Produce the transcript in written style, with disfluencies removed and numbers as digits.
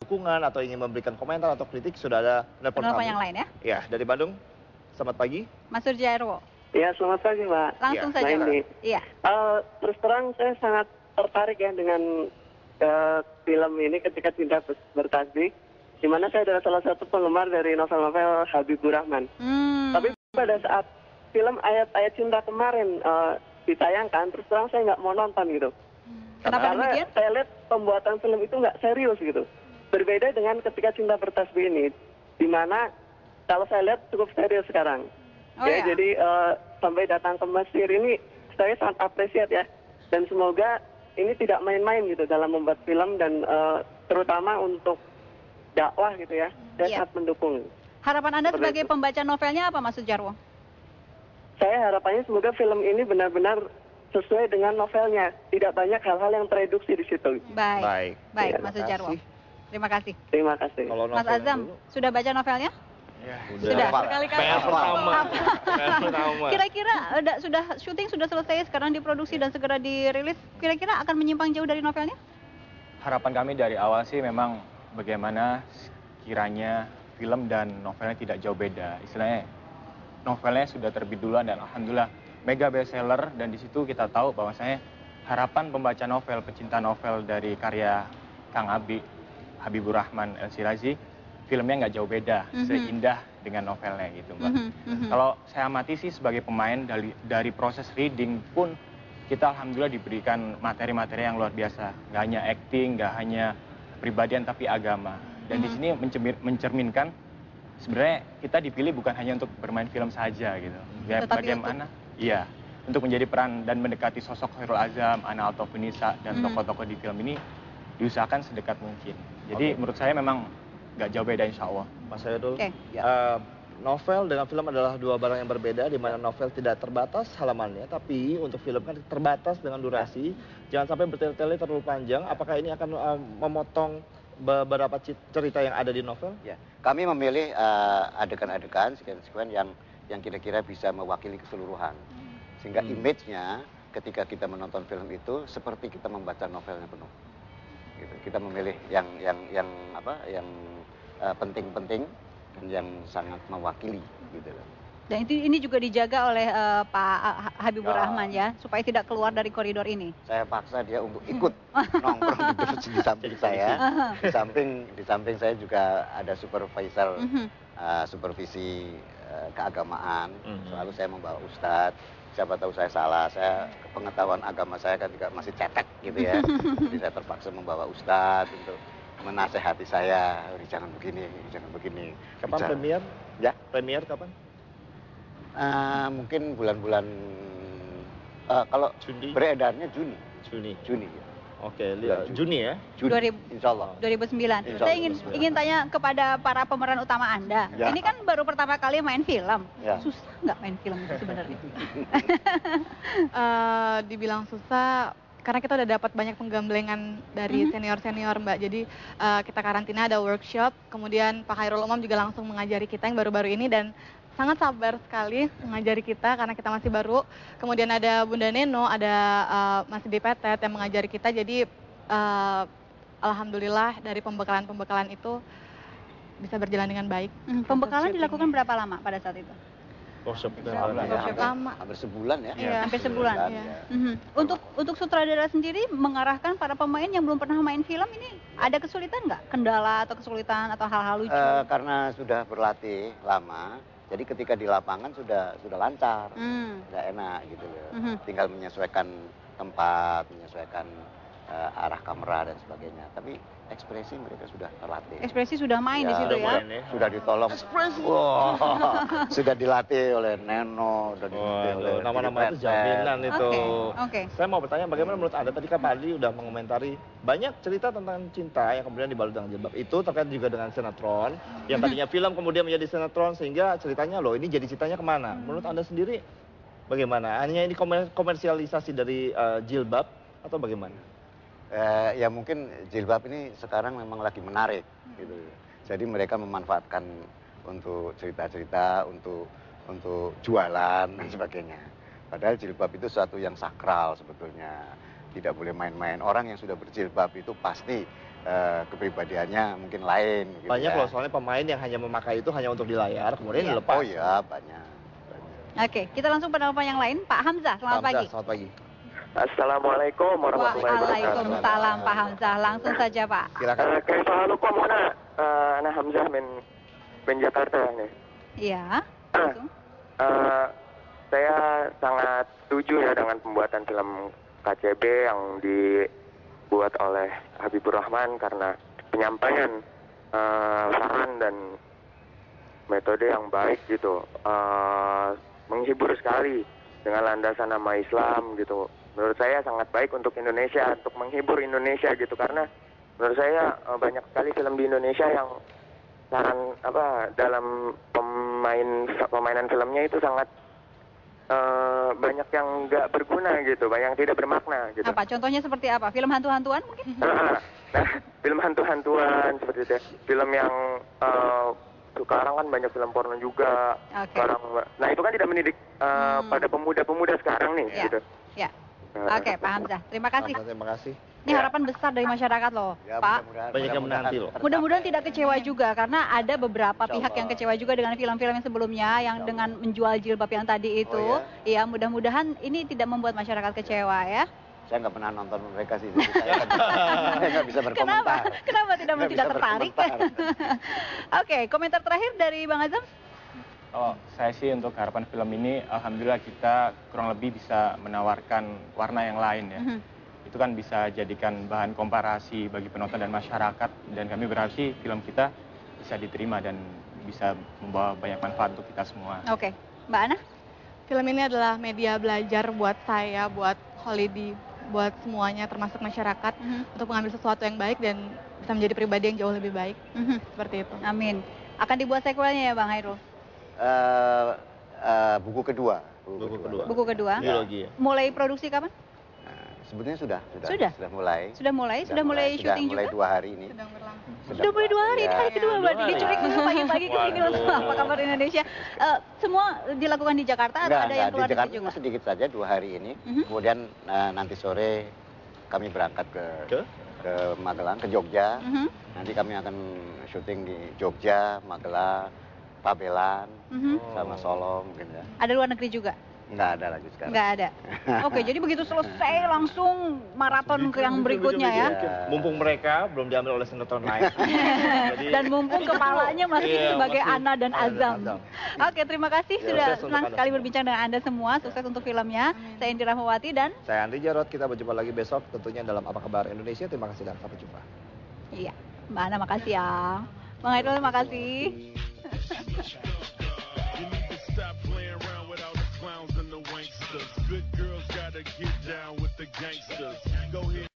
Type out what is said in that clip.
dukungan atau ingin memberikan komentar atau kritik, sudah ada telepon Penelpon kami. yang lain ya. Ya, dari Bandung. Selamat pagi. Mas Surjarwo. Ya, selamat pagi, Mbak. Langsung Ya, saja. Mbak Indi. Iya. Terus terang saya sangat tertarik ya dengan film ini Ketika Cinta Bertasbih, di mana saya adalah salah satu penggemar dari novel-novel Habibur Rahman. Tapi pada saat film Ayat-Ayat Cinta kemarin ditayangkan, terus terang saya nggak mau nonton gitu. Kenapa Karena demikian? saya lihat pembuatan film itu nggak serius gitu. Berbeda dengan Ketika Cinta Bertasbih ini, di mana kalau saya lihat cukup serius sekarang. Oh ya. Jadi sampai datang ke Mesir ini saya sangat apresiat ya. Dan semoga ini tidak main-main gitu dalam membuat film dan terutama untuk dakwah gitu ya. Saya Iya. sangat mendukung. Harapan Anda Seperti sebagai itu. pembaca novelnya apa, Mas Surjarwo? Saya harapannya semoga film ini benar-benar sesuai dengan novelnya. Tidak banyak hal-hal yang tereduksi di situ. Baik. Baik, Ya, Mas terima Surjarwo. kasih. Terima kasih. Terima kasih. Kalau Mas novelnya Azam, dulu, sudah baca novelnya? ya, Sudah, Pak. sekali-kali. PR pertama. PR pertama. Kira-kira sudah syuting sudah selesai, sekarang diproduksi dan segera dirilis. Kira-kira akan menyimpang jauh dari novelnya? Harapan kami dari awal sih memang bagaimana kiranya film dan novelnya tidak jauh beda. Istilahnya novelnya sudah terbit duluan dan alhamdulillah mega bestseller, dan di situ kita tahu bahwasanya harapan pembaca novel, pecinta novel dari karya Kang Habibur Rahman El Shirazi, filmnya nggak jauh beda, seindah dengan novelnya gitu, Mbak. Kalau saya amati sih sebagai pemain dari proses reading pun kita alhamdulillah diberikan materi-materi yang luar biasa. Nggak hanya acting, nggak hanya kepribadian, tapi agama. Dan di sini mencerminkan sebenarnya kita dipilih bukan hanya untuk bermain film saja gitu. Tetapi Bagaimana? Iya, untuk menjadi peran dan mendekati sosok Khairul Azam, Ana Altofenisa, dan tokoh-tokoh di film ini diusahakan sedekat mungkin. Jadi menurut saya memang nggak jauh beda insya Allah. Mas Hairul, Oke. novel dengan film adalah dua barang yang berbeda, di mana novel tidak terbatas halamannya, tapi untuk film kan terbatas dengan durasi. Jangan sampai bertele-tele terlalu panjang. Apakah ini akan memotong beberapa cerita yang ada di novel? Ya, kami memilih adegan-adegan, sekuen-sekuen yang kira-kira bisa mewakili keseluruhan. Sehingga image-nya ketika kita menonton film itu seperti kita membaca novelnya penuh. Gitu. Kita memilih yang penting-penting dan yang sangat mewakili gitu loh. Dan ini juga dijaga oleh Pak Habibur Rahman ya, supaya tidak keluar dari koridor ini. Saya paksa dia untuk ikut nongkrong di samping saya. Di samping saya juga ada supervisor supervisi keagamaan. Selalu saya membawa ustadz. Siapa tahu saya salah, pengetahuan agama saya kan juga masih cetek gitu ya. Jadi saya terpaksa membawa ustadz untuk menasehati saya, jangan begini, jangan begini. Kapan Bicara. premier? Ya. Premier kapan? Mungkin bulan-bulan kalau Juni. beredarnya Juni. Juni. Ya. Oke, Bulan Juni ya. Juni. Insya Allah. 2009. Insya Saya Allah. ingin tanya kepada para pemeran utama Anda. Ya. Ini kan baru pertama kali main film. Ya. Susah nggak main film itu sebenarnya? Dibilang susah karena kita udah dapat banyak penggamblengan dari senior-senior, Mbak. Jadi kita karantina, ada workshop, kemudian Pak Khairul Umam juga langsung mengajari kita yang baru-baru ini, dan sangat sabar sekali mengajari kita karena kita masih baru. Kemudian ada Bunda Neno, ada Mas Dipetet yang mengajari kita. Jadi alhamdulillah dari pembekalan-pembekalan itu bisa berjalan dengan baik. Pembekalan dilakukan berapa lama pada saat itu? Workshop Lama. Hampir sebulan ya. Iya. Hampir sebulan. Ya. Untuk sutradara sendiri mengarahkan para pemain yang belum pernah main film ini, ada kesulitan nggak? Kendala atau kesulitan atau hal-hal lucu? Karena sudah berlatih lama, jadi ketika di lapangan sudah lancar, sudah enak gitu loh. Tinggal menyesuaikan tempat, menyesuaikan arah kamera dan sebagainya. Tapi ekspresi mereka sudah terlatih. Ekspresi sudah main di situ ya? Sudah ditolong. Wow, sudah dilatih oleh Neno dan oleh nama-nama itu jaminan itu. Oke. Saya mau bertanya bagaimana menurut Anda, tadi Kak Padli udah mengomentari banyak cerita tentang cinta yang kemudian dibalut dengan jilbab. Itu terkait juga dengan sinetron, yang tadinya film kemudian menjadi sinetron, sehingga ceritanya loh ini jadi ceritanya kemana. Menurut Anda sendiri bagaimana? Hanya ini komersialisasi dari jilbab atau bagaimana? Ya mungkin jilbab ini sekarang memang lagi menarik gitu. Jadi mereka memanfaatkan untuk cerita-cerita, untuk jualan dan sebagainya. Padahal jilbab itu suatu yang sakral sebetulnya. Tidak boleh main-main. Orang yang sudah berjilbab itu pasti kepribadiannya mungkin lain. Gitu Banyak ya. loh soalnya pemain yang hanya memakai itu hanya untuk di layar, kemudian dilepas. Oh iya, banyak. Oke, kita langsung penelpon yang lain. Pak Hamzah, selamat pagi. Selamat pagi. Assalamualaikum warahmatullahi wabarakatuh. Waalaikumsalam Pak Hamzah. Langsung saja Pak. Silakan. Kaifa halukum huna? Ana Hamzah min Jakarta nih. Iya. Langsung. Saya sangat setuju ya dengan pembuatan film KCB yang dibuat oleh Habibur Rahman karena penyampaian saran dan metode yang baik gitu. Menghibur sekali dengan landasan nama Islam gitu. Menurut saya sangat baik untuk Indonesia, untuk menghibur Indonesia gitu, karena menurut saya banyak sekali film di Indonesia yang dalam pemainan filmnya itu sangat banyak yang nggak berguna gitu, banyak yang tidak bermakna gitu. Apa contohnya seperti apa? Film hantu-hantuan mungkin? Nah, film hantu-hantuan seperti itu. Film yang sekarang kan banyak film porno juga. Okay. Nah itu kan tidak mendidik pada pemuda-pemuda sekarang nih gitu. Ya. Oke, Pak Hamzah. Terima kasih. Terima kasih. Ini harapan besar dari masyarakat loh, Ya, Pak. Banyak yang menanti loh. Mudah-mudahan tidak kecewa juga karena ada beberapa pihak yang kecewa juga dengan film-film yang sebelumnya yang dengan menjual jilbab yang tadi itu. Iya, mudah-mudahan ini tidak membuat masyarakat kecewa ya. Saya nggak pernah nonton mereka sih, jadi saya nggak bisa berkomentar. Kenapa tidak Nggak tidak bisa tertarik? berkomentar. Oke, komentar terakhir dari Bang Azam. Oh, saya sih untuk harapan film ini, alhamdulillah kita kurang lebih bisa menawarkan warna yang lain ya. Itu kan bisa jadikan bahan komparasi bagi penonton dan masyarakat, dan kami berharap sih film kita bisa diterima dan bisa membawa banyak manfaat untuk kita semua. Oke, Mbak Ana? Film ini adalah media belajar buat saya, buat Holiday, buat semuanya termasuk masyarakat untuk mengambil sesuatu yang baik dan bisa menjadi pribadi yang jauh lebih baik. Seperti itu. Amin. Akan dibuat sequelnya ya Bang Hairul? Buku kedua. Buku kedua. Biologi ya. Mulai produksi kapan? Sebetulnya sudah mulai. Sudah mulai syuting mulai juga? 2 hari ini. Sedang berlangsung. Sudah mulai 2 hari, ini hari kedua berarti Dua hari. diculik dulu pagi-pagi ke sini langsung apa kabar Indonesia. Semua dilakukan di Jakarta atau ada yang keluar di Jakarta negeri juga? sedikit saja 2 hari ini. Kemudian nanti sore kami berangkat ke Magelang, ke Jogja. Nanti kami akan syuting di Jogja, Magelang, Pabelan, sama Solo mungkin ya. Ada luar negeri juga? Nggak ada lagi sekarang. Nggak ada. Oke, jadi begitu selesai langsung maraton ke yang berikutnya ya. Mumpung mereka belum diambil oleh sinetron lain. Dan mumpung kepalanya masih sebagai Ana dan Azam. Oke, terima kasih sudah sukses untuk senang Anda sekali semua. berbincang dengan Anda semua. Sukses untuk filmnya. Saya Indira Rahmawati dan Saya Andri Jarot, kita berjumpa lagi besok tentunya dalam Apa Kabar Indonesia. Terima kasih dan sampai jumpa. iya, Mbak Ana makasih ya. Bang Hairul makasih. Stop playing around with all the clowns and the wanksters. Good girls gotta get down with the gangsters. Go ahead.